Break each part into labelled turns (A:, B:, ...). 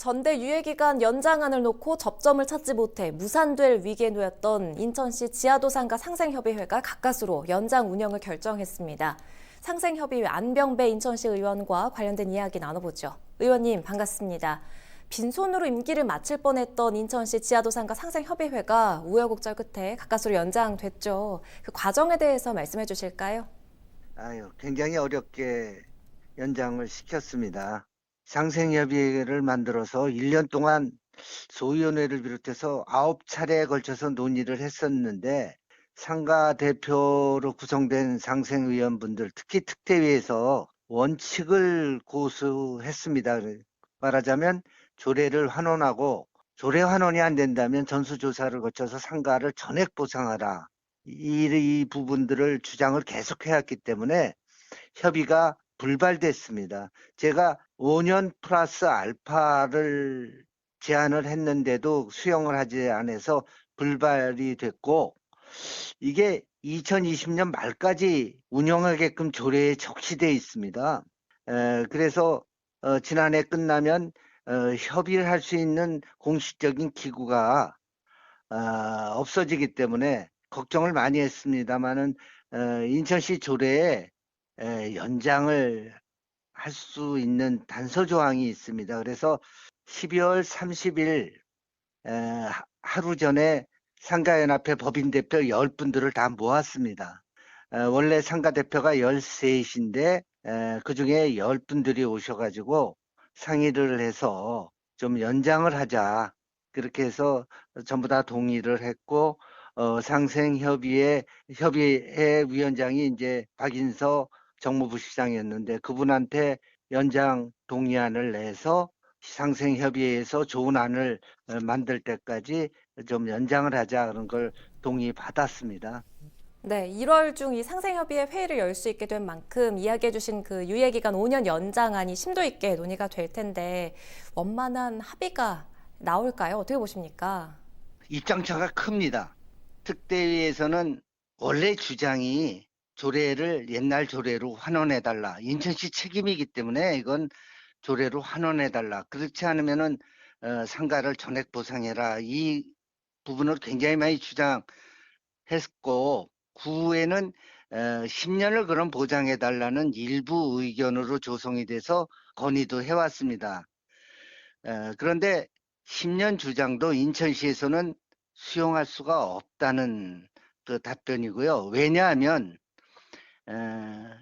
A: 전대 유예기간 연장안을 놓고 접점을 찾지 못해 무산될 위기에 놓였던 인천시 지하도상가 상생협의회가 가까스로 연장 운영을 결정했습니다. 상생협의회 안병배 인천시 의원과 관련된 이야기 나눠보죠. 의원님 반갑습니다. 빈손으로 임기를 마칠 뻔했던 인천시 지하도상가 상생협의회가 우여곡절 끝에 가까스로 연장됐죠. 그 과정에 대해서 말씀해 주실까요?
B: 굉장히 어렵게 연장을 시켰습니다. 상생협의회를 만들어서 1년 동안 소위원회를 비롯해서 9차례에 걸쳐서 논의를 했었는데 상가 대표로 구성된 상생위원분들, 특히 특대위에서 원칙을 고수했습니다. 말하자면 조례를 환원하고 조례 환원이 안 된다면 전수조사를 거쳐서 상가를 전액 보상하라. 이 부분들을 주장을 계속 해왔기 때문에 협의가 불발됐습니다. 제가 5년 플러스 알파를 제안을 했는데도 수용을 하지 않아서 불발이 됐고, 이게 2020년 말까지 운영하게끔 조례에 적시되어 있습니다. 그래서 지난해 끝나면 협의를 할 수 있는 공식적인 기구가 없어지기 때문에 걱정을 많이 했습니다만은 인천시 조례에 연장을 할 수 있는 단서 조항이 있습니다. 그래서 12월 30일 하루 전에 상가연합회 법인대표 10분들을 다 모았습니다. 원래 상가대표가 13인데 그중에 10분들이 오셔가지고 상의를 해서 좀 연장을 하자. 그렇게 해서 전부 다 동의를 했고 상생협의회 위원장이 이제 박인서 정무부 시장이었는데 그분한테 연장 동의안을 내서 상생협의회에서 좋은 안을 만들 때까지 좀 연장을 하자 그런 걸 동의받았습니다.
A: 네, 1월 중 이 상생협의회 회의를 열 수 있게 된 만큼 이야기해 주신 그 유예기간 5년 연장안이 심도 있게 논의가 될 텐데 원만한 합의가 나올까요? 어떻게 보십니까?
B: 입장차가 큽니다. 특대위에서는 원래 주장이 조례를 옛날 조례로 환원해달라. 인천시 책임이기 때문에 이건 조례로 환원해달라. 그렇지 않으면은 상가를 전액 보상해라. 이 부분을 굉장히 많이 주장했고 구에는 10년을 그럼 보장해달라는 일부 의견으로 조성이 돼서 건의도 해왔습니다. 그런데 10년 주장도 인천시에서는 수용할 수가 없다는 그 답변이고요. 왜냐하면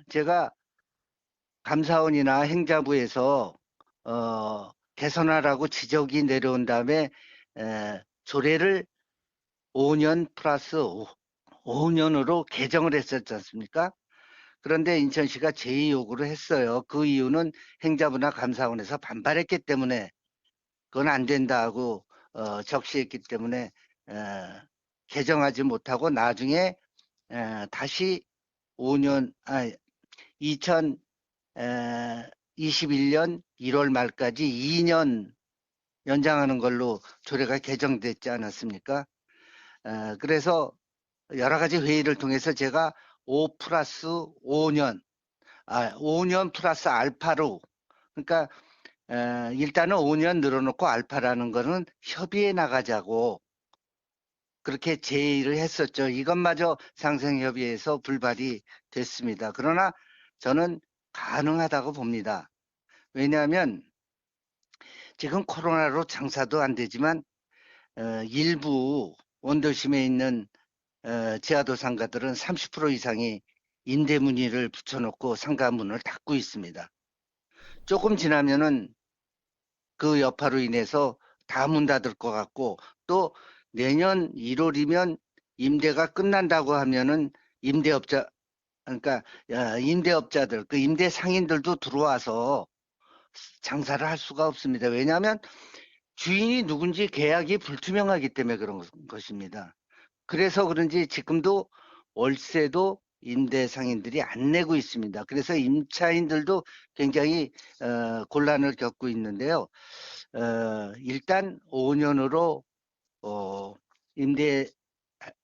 B: 제가 감사원이나 행자부에서 개선하라고 지적이 내려온 다음에 조례를 5년 플러스 5년으로 개정을 했었지 않습니까? 그런데 인천시가 제의 요구를 했어요. 그 이유는 행자부나 감사원에서 반발했기 때문에 그건 안 된다고 적시했기 때문에 개정하지 못하고 나중에 다시 5년 2021년 1월 말까지 2년 연장하는 걸로 조례가 개정됐지 않았습니까? 그래서 여러 가지 회의를 통해서 제가 5 플러스 5년, 5년 플러스 알파로, 그러니까 일단은 5년 늘어놓고 알파라는 거는 협의해 나가자고 그렇게 제의를 했었죠. 이것마저 상생협의회에서 불발이 됐습니다. 그러나 저는 가능하다고 봅니다. 왜냐하면 지금 코로나로 장사도 안 되지만 일부 원도심에 있는 지하도 상가들은 30% 이상이 임대 문의를 붙여놓고 상가 문을 닫고 있습니다. 조금 지나면은 그 여파로 인해서 다 문 닫을 것 같고 또 내년 1월이면 임대가 끝난다고 하면은 그러니까 임대업자들, 그 임대 상인들도 들어와서 장사를 할 수가 없습니다. 왜냐하면 주인이 누군지 계약이 불투명하기 때문에 그런 것입니다. 그래서 그런지 지금도 월세도 임대 상인들이 안 내고 있습니다. 그래서 임차인들도 굉장히 곤란을 겪고 있는데요. 일단 5년으로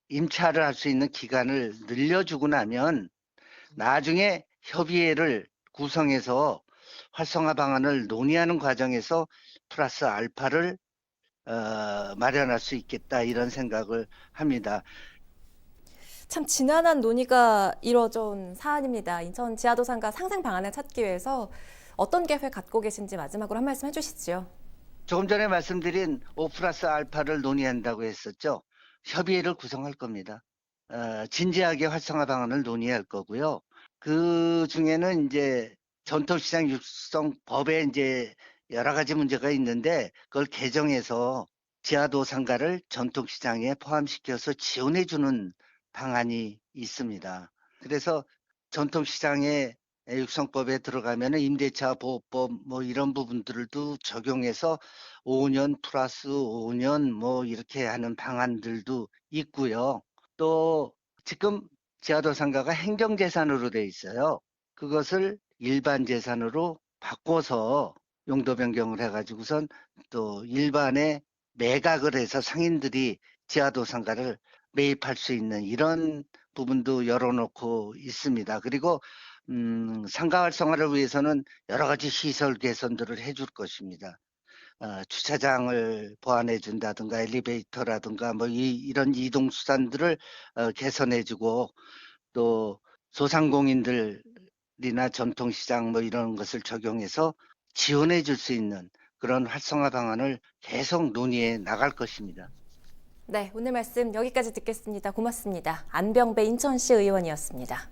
B: 임차를 할 수 있는 기간을 늘려주고 나면 나중에 협의회를 구성해서 활성화 방안을 논의하는 과정에서 플러스 알파를 마련할 수 있겠다 이런 생각을 합니다.
A: 참 지난한 논의가 이뤄져 온 사안입니다. 인천 지하도상가 상생 방안을 찾기 위해서 어떤 계획 갖고 계신지 마지막으로 한 말씀 해주시죠.
B: 조금 전에 말씀드린 5 플러스 알파를 논의한다고 했었죠. 협의회를 구성할 겁니다. 진지하게 활성화 방안을 논의할 거고요. 그 중에는 이제 전통시장 육성법에 이제 여러 가지 문제가 있는데 그걸 개정해서 지하도 상가를 전통시장에 포함시켜서 지원해주는 방안이 있습니다. 그래서 전통시장에 육성법에 들어가면 임대차 보호법 뭐 이런 부분들도 적용해서 5년 플러스 5년 뭐 이렇게 하는 방안들도 있고요. 또 지금 지하도 상가가 행정재산으로 돼 있어요. 그것을 일반 재산으로 바꿔서 용도 변경을 해가지고선 또 일반에 매각을 해서 상인들이 지하도 상가를 매입할 수 있는 이런 부분도 열어놓고 있습니다. 그리고 상가 활성화를 위해서는 여러 가지 시설 개선들을 해줄 것입니다. 주차장을 보완해 준다든가 엘리베이터라든가 뭐 이런 이동 수단들을 개선해 주고 또 소상공인들이나 전통시장 뭐 이런 것을 적용해서 지원해 줄 수 있는 그런 활성화 방안을 계속 논의해 나갈 것입니다.
A: 네, 오늘 말씀 여기까지 듣겠습니다. 고맙습니다. 안병배 인천시 의원이었습니다.